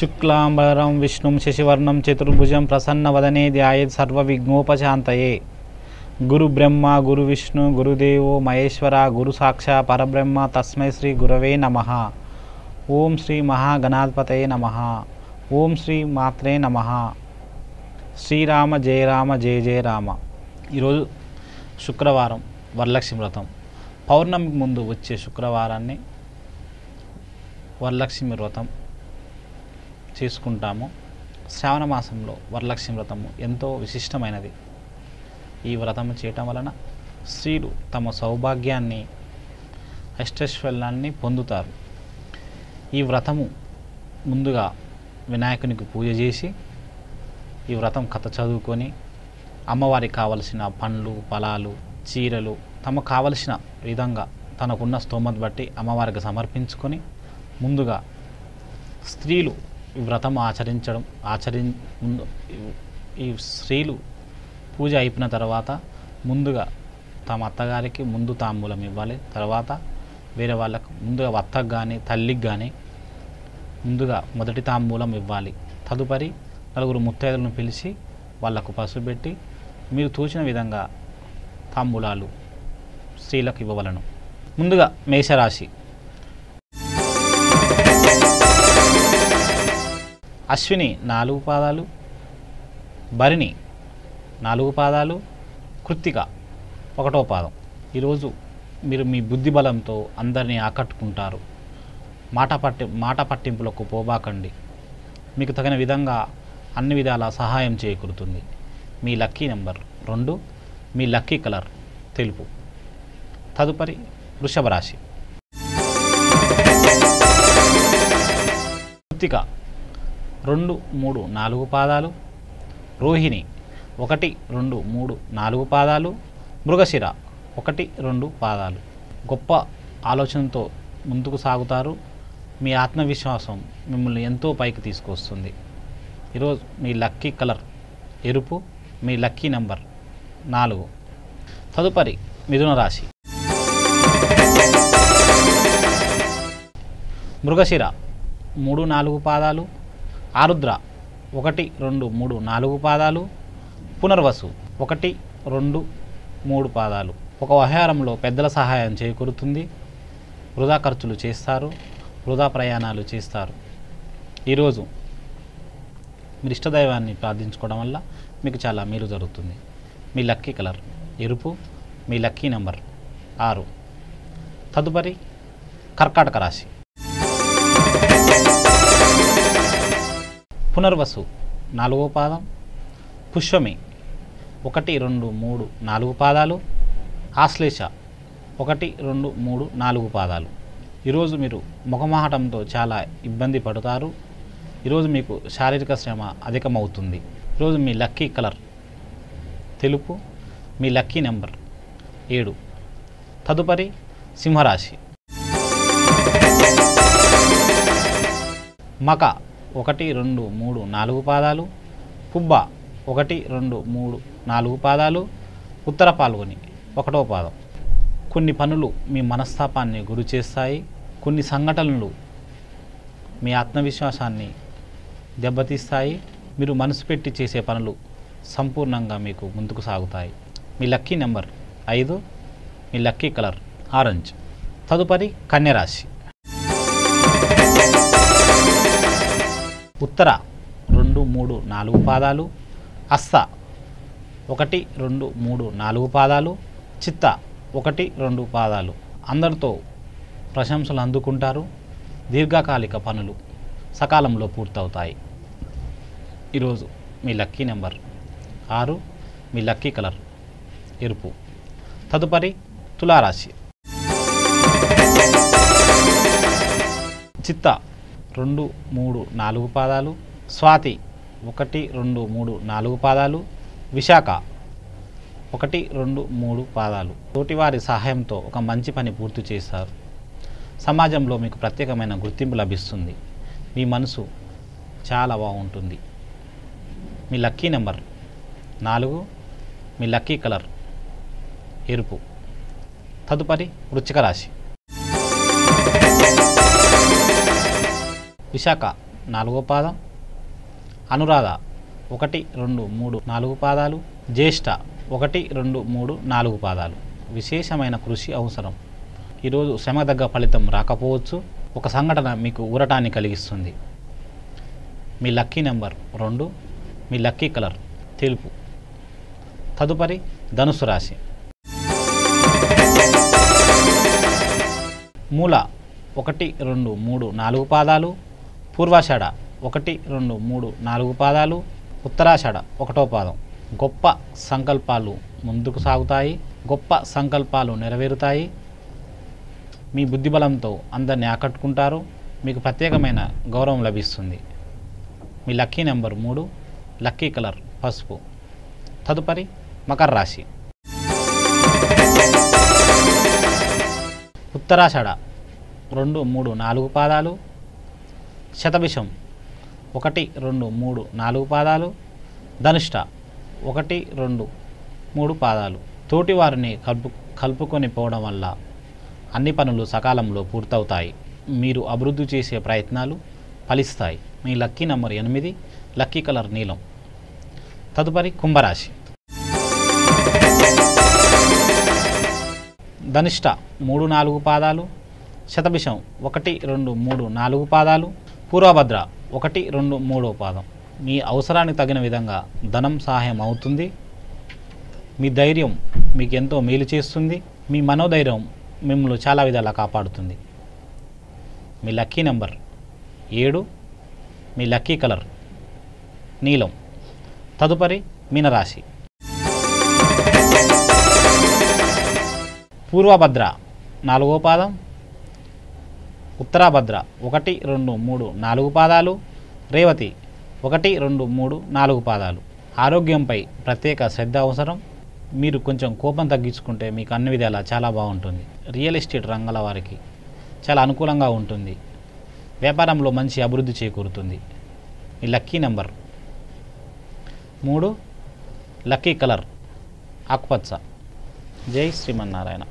శుక్లాంబరం విష్ణుం శశివర్ణం చతుర్భుజం ప్రసన్నవదనే ధ్యాయేత్ సర్వవిఘ్నోపశాంతయే. గురు బ్రహ్మ గురు విష్ణు గురుదేవో మహేశ్వర గురు సాక్షా పరబ్రహ్మ తస్మై శ్రీ గురవే నమః. ఓం శ్రీ మహాగణాధిపతయే నమః. ఓం శ్రీ మాత్రే నమః. శ్రీరామ జయ రామ జయ జయ రామ. ఈరోజు శుక్రవారం, వరలక్ష్మి వ్రతం. పౌర్ణమికి ముందు వచ్చే శుక్రవారాన్ని వరలక్ష్మి వ్రతం చేసుకుంటాము. శ్రావణ మాసంలో వరలక్ష్మి వ్రతము ఎంతో విశిష్టమైనది. ఈ వ్రతము చేయటం వలన స్త్రీలు తమ సౌభాగ్యాన్ని, అష్టైశ్వర్యాన్ని పొందుతారు. ఈ వ్రతము ముందుగా వినాయకునికి పూజ చేసి ఈ వ్రతం కథ చదువుకొని అమ్మవారికి కావలసిన పండ్లు, ఫలాలు, చీరలు తమకు కావలసిన విధంగా తనకున్న స్తోమత బట్టి అమ్మవారికి సమర్పించుకొని ముందుగా స్త్రీలు ఈ వ్రతం ఈ స్త్రీలు పూజ అయిపోయిన తర్వాత ముందుగా తమ అత్తగారికి ముందు తాంబూలం ఇవ్వాలి. తర్వాత వేరే వాళ్ళకు ముందుగా అత్తకు కానీ తల్లికి కానీ ముందుగా మొదటి తాంబూలం ఇవ్వాలి. తదుపరి నలుగురు ముత్తైదులను పిలిచి వాళ్లకు పసుపు పెట్టి మీరు తోచిన విధంగా తాంబూలాలు స్త్రీలకు ఇవ్వవలను. ముందుగా మేషరాశి. అశ్విని 4 పాదాలు, భరణి 4 పాదాలు, కృత్తిక 1వ పాదం. ఈరోజు మీరు మీ బుద్ధి బలంతో అందరినీ ఆకట్టుకుంటారు. మాట పట్టింపులకు పోబాకండి. మీకు తగిన విధంగా అన్ని విధాల సహాయం చేకూరుతుంది. మీ లక్కీ నెంబర్ 2, మీ లక్కీ కలర్ తెలుపు. తదుపరి వృషభ రాశి. కృత్తిక 2, 3, 4 పాదాలు, రోహిణి 1, 2, 3, 4 పాదాలు, మృగశిర 1, 2 పాదాలు. గొప్ప ఆలోచనతో ముందుకు సాగుతారు. మీ ఆత్మవిశ్వాసం మిమ్మల్ని ఎంతో పైకి తీసుకొస్తుంది. ఈరోజు మీ లక్కీ కలర్ ఎరుపు, మీ లక్కీ నెంబర్ 4. తదుపరి మిథున రాశి. మృగశిర 3, 4 పాదాలు, ఆరుద్ర 1, 2, 3, 4 పాదాలు, పునర్వసు 1, 2, 3 పాదాలు. ఒక వ్యవహారంలో పెద్దల సహాయం చేకూరుతుంది. వృధా ఖర్చులు చేస్తారు, వృధా ప్రయాణాలు చేస్తారు. ఈరోజు మీరు ఇష్టదైవాన్ని ప్రార్థించుకోవడం వల్ల మీకు చాలా మేలు జరుగుతుంది. మీ లక్కీ కలర్ ఎరుపు, మీ లక్కీ నెంబర్ 6. తదుపరి కర్కాటక రాశి. పునర్వసు 4వ పాదం, పుష్యమి 1, 2, 3, 4 పాదాలు, ఆశ్లేష 1, 2, 3, 4 పాదాలు. ఈరోజు మీరు ముఖమాటంతో చాలా ఇబ్బంది పడతారు. ఈరోజు మీకు శారీరక శ్రమ అధికమవుతుంది. ఈరోజు మీ లక్కీ కలర్ తెలుపు, మీ లక్కీ నెంబర్ 7. తదుపరి సింహరాశి. మక 1, 2, 3, 4 పాదాలు, పుబ్బ 1, 2, 3, 4 పాదాలు, ఉత్తర పాల్గొని 1వ పాదం. కొన్ని పనులు మీ మనస్తాపాన్ని గురి చేస్తాయి. కొన్ని సంఘటనలు మీ ఆత్మవిశ్వాసాన్ని దెబ్బతీస్తాయి. మీరు మనసు పెట్టి చేసే పనులు సంపూర్ణంగా మీకు ముందుకు సాగుతాయి. మీ లక్కీ నెంబర్ 5, మీ లక్కీ కలర్ ఆరెంజ్. తదుపరి కన్యరాశి. ఉత్తర 2, 3, 4 పాదాలు, అస్త 1, 2, 3, 4 పాదాలు, చిత్త 1, 2 పాదాలు. అందరితో ప్రశంసలు అందుకుంటారు. దీర్ఘకాలిక పనులు సకాలంలో పూర్తవుతాయి. ఈరోజు మీ లక్కీ నెంబర్ 6, మీ లక్కీ కలర్ ఎరుపు. తదుపరి తులారాశి. చిత్త 2, 3, 4 పాదాలు, స్వాతి 1, 2, 3, 4 పాదాలు, విశాఖ 1, 2, 3 పాదాలు. తోటివారి సహాయంతో ఒక మంచి పని పూర్తి చేస్తారు. సమాజంలో మీకు ప్రత్యేకమైన గుర్తింపు లభిస్తుంది. మీ మనసు చాలా బాగుంటుంది. మీ లక్కీ నెంబర్ 4, మీ లక్కీ కలర్ ఎరుపు. తదుపరి వృశ్చిక రాశి. విశాఖ 4వ పాదం, అనురాధ 1, 2, 3, 4 పాదాలు, జ్యేష్ఠ 1, 2, 3, 4 పాదాలు. విశేషమైన కృషి అవసరం. ఈరోజు శ్రమ దగ్గ ఫలితం రాకపోవచ్చు. ఒక సంఘటన మీకు ఊరటాన్ని కలిగిస్తుంది. మీ లక్కీ నెంబర్ 2, మీ లక్కీ కలర్ తెలుపు. తదుపరి ధనుసు రాశి. మూల 1, 2, 3, 4 పాదాలు, పూర్వాషాఢ 1, 2, 3, 4 పాదాలు, ఉత్తరాషాఢ 1వ పాదం. గొప్ప సంకల్పాలు ముందుకు సాగుతాయి. గొప్ప సంకల్పాలు నెరవేరుతాయి. మీ బుద్ధిబలంతో అందరిని ఆకట్టుకుంటారు. మీకు ప్రత్యేకమైన గౌరవం లభిస్తుంది. మీ లక్కీ నెంబర్ 3, లక్కీ కలర్ పసుపు. తదుపరి మకర రాశి. ఉత్తరాషాఢ 2, 3, 4 పాదాలు, శతభిషం 1, 2, 3, 4 పాదాలు, ధనిష్ట 1, 2, 3 పాదాలు. తోటి వారిని కలుపుకొని పోవడం వల్ల అన్ని పనులు సకాలంలో పూర్తవుతాయి. మీరు అభివృద్ధి చేసే ప్రయత్నాలు ఫలిస్తాయి. మీ లక్కీ నెంబర్ 8, లక్కీ కలర్ నీలం. తదుపరి కుంభరాశి. ధనిష్ట 3, 4 పాదాలు, శతభిషం 1, 2, 3, 4 పాదాలు, పూర్వభద్ర 1, 2, 3వ పాదం. మీ అవసరానికి తగిన విధంగా ధనం సహాయం అవుతుంది. మీ ధైర్యం మీకు ఎంతో మేలు చేస్తుంది. మీ మనోధైర్యం మిమ్మల్ని చాలా విధాలా కాపాడుతుంది. మీ లక్కీ నెంబర్ 7, మీ లక్కీ కలర్ నీలం. తదుపరి మీనరాశి. పూర్వభద్ర 4వ పాదం, ఉత్తరాభద్ర 1, 2, 3, 4 పాదాలు, రేవతి 1, 2, 3, 4 పాదాలు. ఆరోగ్యంపై ప్రత్యేక శ్రద్ధ అవసరం. మీరు కొంచెం కోపం తగ్గించుకుంటే మీకు అన్ని విధాలా చాలా బాగుంటుంది. రియల్ ఎస్టేట్ రంగాల వారికి చాలా అనుకూలంగా ఉంటుంది. వ్యాపారంలో మంచి అభివృద్ధి చేకూరుతుంది. మీ లక్కీ నెంబర్ 3, లక్కీ కలర్ ఆకుపచ్చ. జై శ్రీమన్నారాయణ.